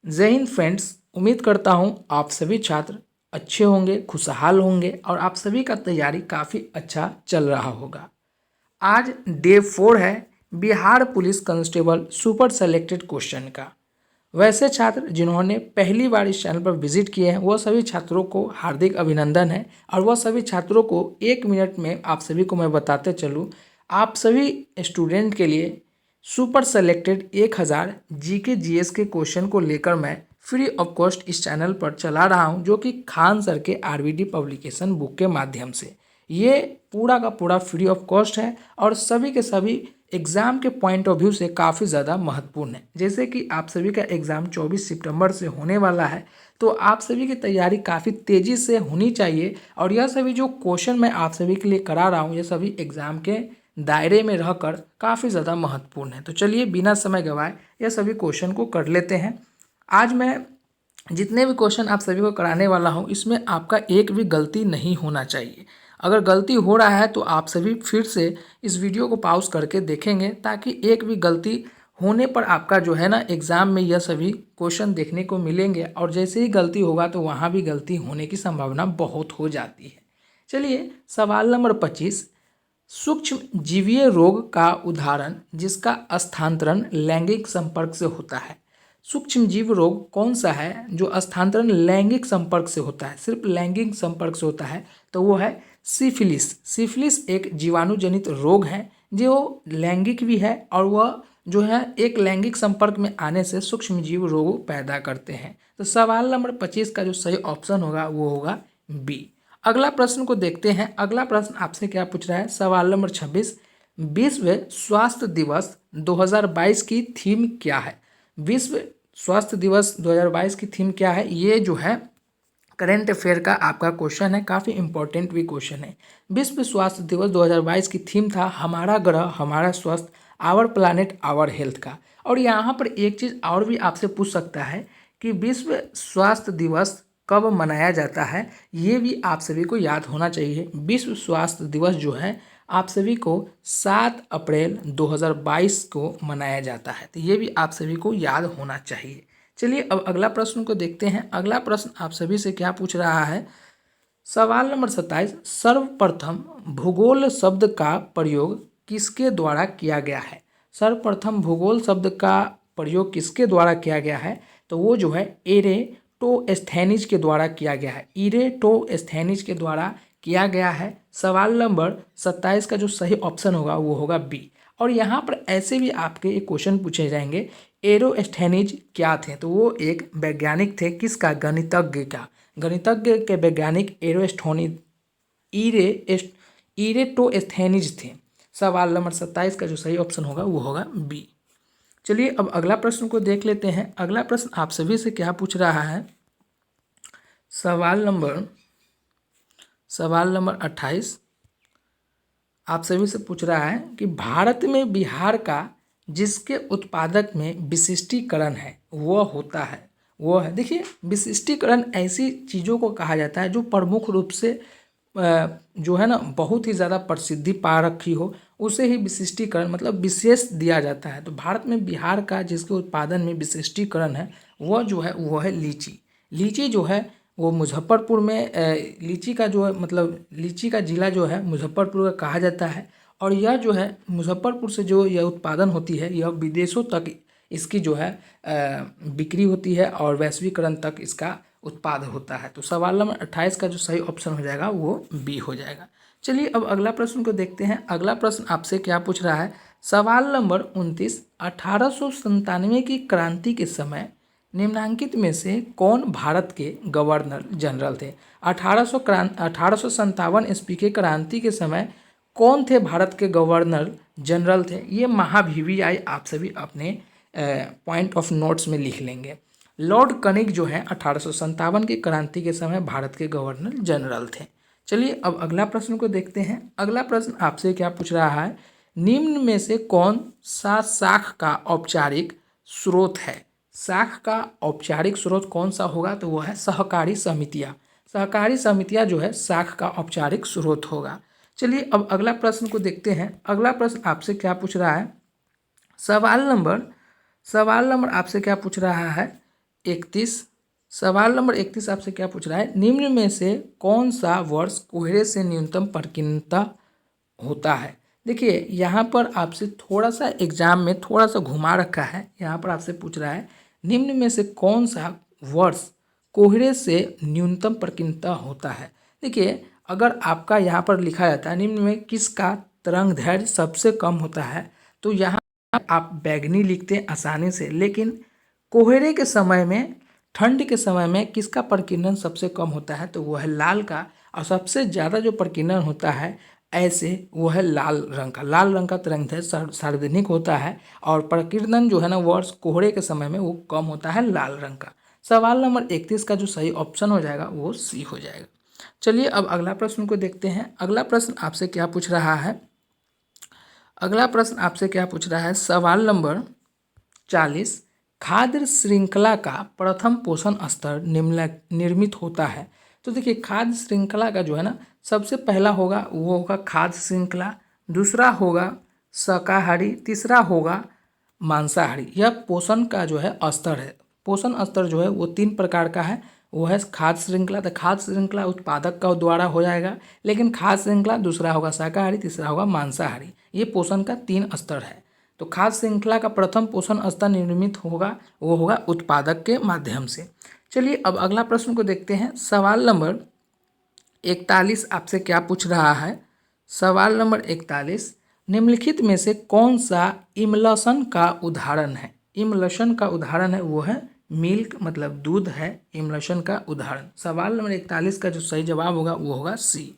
जय हिंद फ्रेंड्स। उम्मीद करता हूँ आप सभी छात्र अच्छे होंगे, खुशहाल होंगे और आप सभी का तैयारी काफ़ी अच्छा चल रहा होगा। आज डे 4 है Bihar police constable super selected question का। वैसे छात्र जिन्होंने पहली बार इस चैनल पर विजिट किए हैं वह सभी छात्रों को हार्दिक अभिनंदन है और वह सभी छात्रों को 1 मिनट में आप सभी को मैं बताते चलूँ। आप सभी स्टूडेंट के लिए सुपर सेलेक्टेड 1000 जीके जीएस के क्वेश्चन को लेकर मैं फ्री ऑफ कॉस्ट इस चैनल पर चला रहा हूं, जो कि खान सर के आरबीडी पब्लिकेशन बुक के माध्यम से। ये पूरा का पूरा फ्री ऑफ कॉस्ट है और सभी के सभी एग्ज़ाम के पॉइंट ऑफ व्यू से काफ़ी ज़्यादा महत्वपूर्ण है। जैसे कि आप सभी का एग्ज़ाम 24 सितंबर से होने वाला है, तो आप सभी की तैयारी काफ़ी तेज़ी से होनी चाहिए और यह सभी जो क्वेश्चन मैं आप सभी के लिए करा रहा हूँ, ये सभी एग्ज़ाम के दायरे में रहकर काफ़ी ज़्यादा महत्वपूर्ण है। तो चलिए बिना समय गंवाए यह सभी क्वेश्चन को कर लेते हैं। आज मैं जितने भी क्वेश्चन आप सभी को कराने वाला हूँ, इसमें आपका एक भी गलती नहीं होना चाहिए। अगर गलती हो रहा है तो आप सभी फिर से इस वीडियो को पॉज करके देखेंगे, ताकि एक भी गलती होने पर आपका जो है ना एग्ज़ाम में यह सभी क्वेश्चन देखने को मिलेंगे और जैसे ही गलती होगा तो वहाँ भी गलती होने की संभावना बहुत हो जाती है। चलिए सवाल नंबर 25, सूक्ष्म जीवीय रोग का उदाहरण जिसका स्थानांतरण लैंगिक संपर्क से होता है। सूक्ष्म जीव रोग कौन सा है जो स्थानांतरण लैंगिक संपर्क से होता है, सिर्फ लैंगिक संपर्क से होता है? तो वो है सिफिलिस। सिफिलिस एक जीवाणु जनित रोग है जो लैंगिक भी है और वह जो है एक लैंगिक संपर्क में आने से सूक्ष्म जीव रोग पैदा करते हैं। तो सवाल नंबर 25 का जो सही ऑप्शन होगा वो होगा बी। अगला प्रश्न को देखते हैं। अगला प्रश्न आपसे क्या पूछ रहा है? सवाल नंबर 26, विश्व स्वास्थ्य दिवस 2022 की थीम क्या है? विश्व स्वास्थ्य दिवस 2022 की थीम क्या है? ये जो है करेंट अफेयर का आपका क्वेश्चन है, काफ़ी इंपॉर्टेंट भी क्वेश्चन है। विश्व स्वास्थ्य दिवस 2022 की थीम था हमारा ग्रह हमारा स्वास्थ्य, आवर प्लानेट आवर हेल्थ का। और यहाँ पर एक चीज़ और भी आपसे पूछ सकता है कि विश्व स्वास्थ्य दिवस कब मनाया जाता है, ये भी आप सभी को याद होना चाहिए। विश्व स्वास्थ्य दिवस जो है आप सभी को 7 अप्रैल 2022 को मनाया जाता है, तो ये भी आप सभी को याद होना चाहिए। चलिए अब अगला प्रश्न को देखते हैं। अगला प्रश्न आप सभी से क्या पूछ रहा है? सवाल नंबर 27, सर्वप्रथम भूगोल शब्द का प्रयोग किसके द्वारा किया गया है? सर्वप्रथम भूगोल शब्द का प्रयोग किसके द्वारा किया गया है? तो वो जो है एरेटोस्थेनीज के द्वारा किया गया है। एरेटोस्थेनीज के द्वारा किया गया है। सवाल नंबर 27 का जो सही ऑप्शन होगा वो होगा बी। और यहाँ पर ऐसे भी आपके एक क्वेश्चन पूछे जाएंगे, एरोस्थेनीज क्या थे? तो वो एक वैज्ञानिक थे, किसका? गणितज्ञ का। गणितज्ञ के वैज्ञानिक इरेटोस्थेनीज थे। सवाल नंबर 27 का जो सही ऑप्शन होगा वो होगा बी। चलिए अब अगला प्रश्न को देख लेते हैं। अगला प्रश्न आप सभी से क्या पूछ रहा है? सवाल नंबर 28 आप सभी से पूछ रहा है कि भारत में बिहार का जिसके उत्पादक में विशिष्टीकरण है वह होता है, वो है। देखिए विशिष्टीकरण ऐसी चीज़ों को कहा जाता है जो प्रमुख रूप से जो है ना बहुत ही ज़्यादा प्रसिद्धि पा रखी हो, उसे ही विशिष्टीकरण मतलब विशेष दिया जाता है। तो भारत में बिहार का जिसके उत्पादन में विशिष्टीकरण है वह जो है वो है लीची। लीची जो है वो मुजफ्फरपुर में लीची का जो है मतलब लीची का ज़िला जो है मुजफ्फरपुर का कहा जाता है। और यह जो है मुजफ्फरपुर से जो यह उत्पादन होती है यह विदेशों तक इसकी जो है बिक्री होती है और वैश्वीकरण तक इसका उत्पाद होता है। तो सवाल नंबर 28 का जो सही ऑप्शन हो जाएगा वो बी हो जाएगा। चलिए अब अगला प्रश्न को देखते हैं। अगला प्रश्न आपसे क्या पूछ रहा है? सवाल नंबर 29, 1897 की क्रांति के समय निम्नांकित में से कौन भारत के गवर्नर जनरल थे? 1857 ईस्वी के क्रांति के समय कौन थे भारत के गवर्नर जनरल थे? ये महाभिवी आप सभी अपने पॉइंट ऑफ नोट्स में लिख लेंगे। लॉर्ड कनिंग जो है 1857 की क्रांति के समय भारत के गवर्नर जनरल थे। चलिए अब अगला प्रश्न को देखते हैं। अगला प्रश्न आपसे क्या पूछ रहा है? निम्न में से कौन सा शाख का औपचारिक स्रोत है? शाख का औपचारिक स्रोत कौन सा होगा? तो वो है सहकारी समितियाँ। सहकारी समितियाँ जो है शाख का औपचारिक स्रोत होगा। चलिए अब अगला प्रश्न को देखते हैं। अगला प्रश्न आपसे क्या पूछ रहा है? सवाल नंबर आपसे क्या पूछ रहा है? 31, सवाल नंबर 31 आपसे क्या पूछ रहा है, निम्न में से कौन सा वर्ष कोहरे से न्यूनतम प्रकीर्णता होता है। देखिए यहाँ पर आपसे थोड़ा सा एग्जाम में थोड़ा सा घुमा रखा है। यहाँ पर आपसे पूछ रहा है निम्न में से कौन सा वर्ष कोहरे से न्यूनतम प्रकीर्णता होता है। देखिए अगर आपका यहाँ पर लिखा जाता है निम्न में किसका तरंग दैर्घ्य सबसे कम होता है, तो यहाँ आप बैगनी लिखते हैं आसानी से, लेकिन कोहरे के समय में, ठंड के समय में किसका प्रकीर्णन सबसे कम होता है, तो वह है लाल का। और सबसे ज़्यादा जो प्रकीर्णन होता है ऐसे वो है लाल रंग का। लाल रंग का तरंग दैर्घ्य सार्वजनिक होता है और प्रकीर्णन जो है ना वर्ष कोहरे के समय में वो कम होता है लाल रंग का। सवाल नंबर 31 का जो सही ऑप्शन हो जाएगा वो सी हो जाएगा। चलिए अब अगला प्रश्न को देखते हैं। अगला प्रश्न आपसे क्या पूछ रहा है, अगला प्रश्न आपसे क्या पूछ रहा है, सवाल नंबर 40, खाद्य श्रृंखला का प्रथम पोषण स्तर निर्मित होता है। तो देखिए खाद्य श्रृंखला का जो है ना सबसे पहला होगा वो होगा खाद्य श्रृंखला, दूसरा होगा शाकाहारी, तीसरा होगा मांसाहारी। यह पोषण का जो है स्तर है। पोषण स्तर जो है वो 3 प्रकार का है। वो है खाद्य श्रृंखला, तो खाद्य श्रृंखला उत्पादक का द्वारा हो जाएगा, लेकिन खाद्य श्रृंखला दूसरा होगा शाकाहारी, तीसरा होगा मांसाहारी। ये पोषण का 3 स्तर है। तो खाद्य श्रृंखला का प्रथम पोषण स्तर निर्मित होगा वो होगा उत्पादक के माध्यम से। चलिए अब अगला प्रश्न को देखते हैं। सवाल नंबर 41 आपसे क्या पूछ रहा है, सवाल नंबर 41, निम्नलिखित में से कौन सा इमल्शन का उदाहरण है। इमल्शन का उदाहरण है वो है मिल्क, मतलब दूध है इमल्शन का उदाहरण। सवाल नंबर 41 का जो सही जवाब होगा वो होगा सी।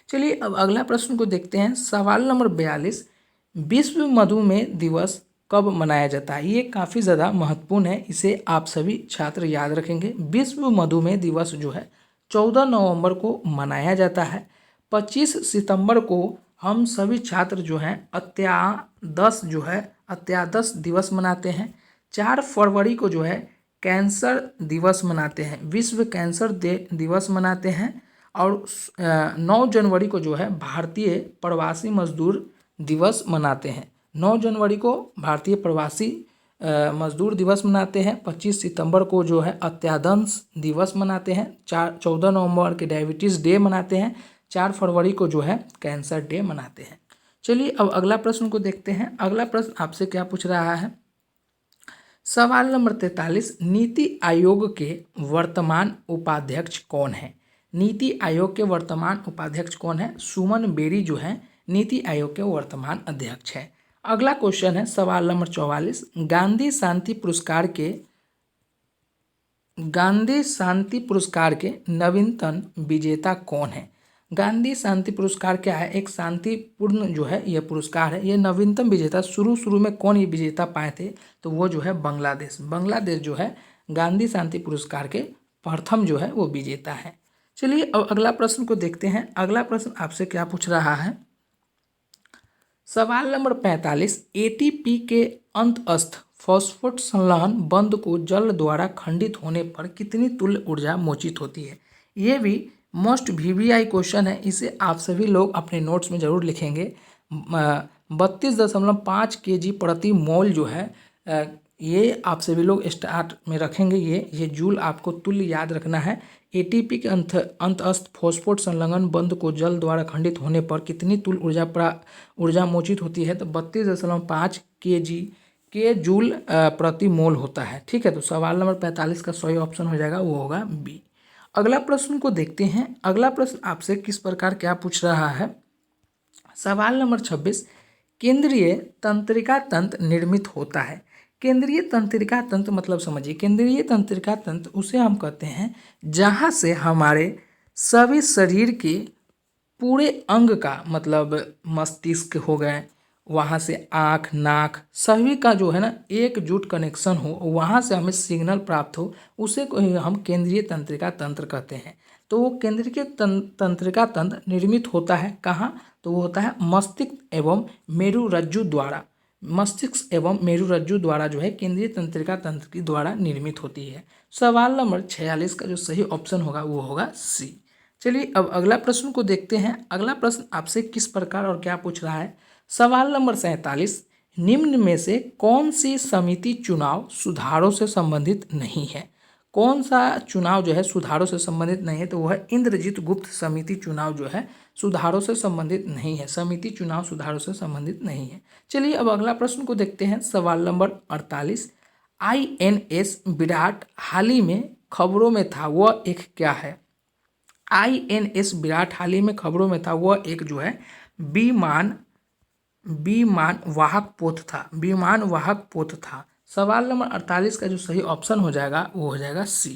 चलिए अब अगला प्रश्न को देखते हैं। सवाल नंबर 42, विश्व मधुमेह दिवस कब मनाया जाता है। ये काफ़ी ज़्यादा महत्वपूर्ण है, इसे आप सभी छात्र याद रखेंगे। विश्व मधुमेह दिवस जो है 14 नवंबर को मनाया जाता है। 25 सितंबर को हम सभी छात्र जो हैं अत्यादश दिवस मनाते हैं। 4 फरवरी को जो है कैंसर दिवस मनाते हैं, विश्व कैंसर दिवस मनाते हैं। और 9 जनवरी को जो है भारतीय प्रवासी मजदूर दिवस मनाते हैं। 9 जनवरी को भारतीय प्रवासी मजदूर दिवस मनाते हैं। 25 सितंबर को जो है अत्यादश दिवस मनाते हैं। 14 नवंबर के डायबिटीज़ डे मनाते हैं। 4 फरवरी को जो है कैंसर डे मनाते हैं। चलिए अब अगला प्रश्न को देखते हैं। अगला प्रश्न आपसे क्या पूछ रहा है, सवाल नंबर 43, नीति आयोग के वर्तमान उपाध्यक्ष कौन है। नीति आयोग के वर्तमान उपाध्यक्ष कौन है, सुमन बेरी जो है नीति आयोग के वर्तमान अध्यक्ष है। अगला क्वेश्चन है सवाल नंबर 44, गांधी शांति पुरस्कार के नवीनतम विजेता कौन है। गांधी शांति पुरस्कार क्या है, एक शांतिपूर्ण जो है यह पुरस्कार है। ये नवीनतम विजेता शुरू में कौन ये विजेता पाए थे, तो वो जो है बांग्लादेश जो है गांधी शांति पुरस्कार के प्रथम जो है वो विजेता है। चलिए अब अगला प्रश्न को देखते हैं। अगला प्रश्न आपसे क्या पूछ रहा है, सवाल नंबर 45, एटीपी के अंतस्थ फॉस्फेट संलयन बंध को जल द्वारा खंडित होने पर कितनी तुल्य ऊर्जा मोचित होती है। ये भी मोस्ट वीवीआई क्वेश्चन है, इसे आप सभी लोग अपने नोट्स में ज़रूर लिखेंगे। 32.5 kg प्रति मोल जो है ये आप सभी लोग स्टार्ट में रखेंगे। ये जूल आपको तुल्य याद रखना है। एटीपी के अंतस्थ फॉस्फेट संलयन बंध को जल द्वारा खंडित होने पर कितनी तुल्य ऊर्जा मोचित होती है, तो 32.5 kg के जूल प्रति मोल होता है। ठीक है, तो सवाल नंबर 45 का सही ऑप्शन हो जाएगा, वो होगा बी। अगला प्रश्न को देखते हैं। अगला प्रश्न आपसे किस प्रकार क्या पूछ रहा है, सवाल नंबर 26, केंद्रीय तंत्रिका तंत्र निर्मित होता है। केंद्रीय तंत्रिका तंत्र मतलब समझिए, केंद्रीय तंत्रिका तंत्र उसे हम कहते हैं जहाँ से हमारे सभी शरीर के पूरे अंग का, मतलब मस्तिष्क हो गए, वहाँ से आँख, नाक, सभी का जो है ना एकजुट कनेक्शन हो, वहाँ से हमें सिग्नल प्राप्त हो, उसे को हम केंद्रीय तंत्रिका तंत्र कहते हैं। तो वो केंद्रीय तंत्रिका तंत्र निर्मित होता है कहाँ, तो वो होता है मस्तिष्क एवं मेरुरज्जु द्वारा। मस्तिष्क एवं मेरुरज्जु द्वारा जो है केंद्रीय तंत्रिका तंत्र की द्वारा निर्मित होती है। सवाल नंबर 46 का जो सही ऑप्शन होगा वो होगा सी। चलिए अब अगला प्रश्न को देखते हैं। अगला प्रश्न आपसे किस प्रकार और क्या पूछ रहा है, सवाल नंबर 47, निम्न में से कौन सी समिति चुनाव सुधारों से संबंधित नहीं है। कौन सा चुनाव जो है सुधारों से संबंधित नहीं है, तो वह है इंद्रजीत गुप्त समिति चुनाव जो है सुधारों से संबंधित नहीं है। समिति चुनाव सुधारों से संबंधित नहीं है। चलिए अब अगला प्रश्न को देखते हैं। सवाल नंबर 48, INS विराट हाल ही में खबरों में था, वह एक क्या है? INS विराट हाल ही में खबरों में था, वह एक जो है विमान वाहक पोत था। विमान वाहक पोत था। सवाल नंबर 48 का जो सही ऑप्शन हो जाएगा वो हो जाएगा सी।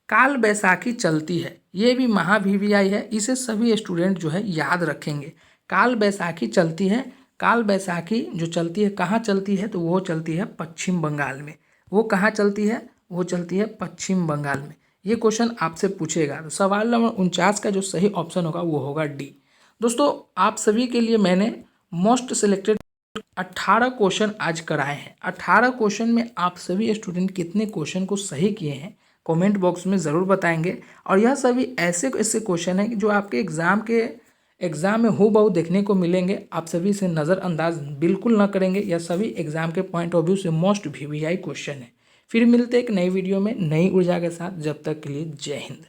काल बैसाखी चलती है, ये भी महा VVI है, इसे सभी स्टूडेंट जो है याद रखेंगे। काल बैसाखी चलती है, काल बैसाखी जो चलती है कहाँ चलती है, तो वो चलती है पश्चिम बंगाल में। वो कहाँ चलती है? वो चलती है पश्चिम बंगाल में। ये क्वेश्चन आपसे पूछेगा। तो सवाल नंबर 49 का जो सही ऑप्शन होगा वो होगा डी। दोस्तों आप सभी के लिए मैंने मोस्ट सिलेक्टेड 18 क्वेश्चन आज कराए हैं। 18 क्वेश्चन में आप सभी स्टूडेंट कितने क्वेश्चन को सही किए हैं कमेंट बॉक्स में ज़रूर बताएंगे। और यह सभी ऐसे ऐसे क्वेश्चन हैं जो आपके एग्ज़ाम में हूबहू देखने को मिलेंगे। आप सभी से नज़रअंदाज बिल्कुल ना करेंगे। यह सभी एग्ज़ाम के पॉइंट ऑफ व्यू से मोस्ट VVI क्वेश्चन है। फिर मिलते एक नई वीडियो में नई ऊर्जा के साथ। जब तक के लिए जय हिंद।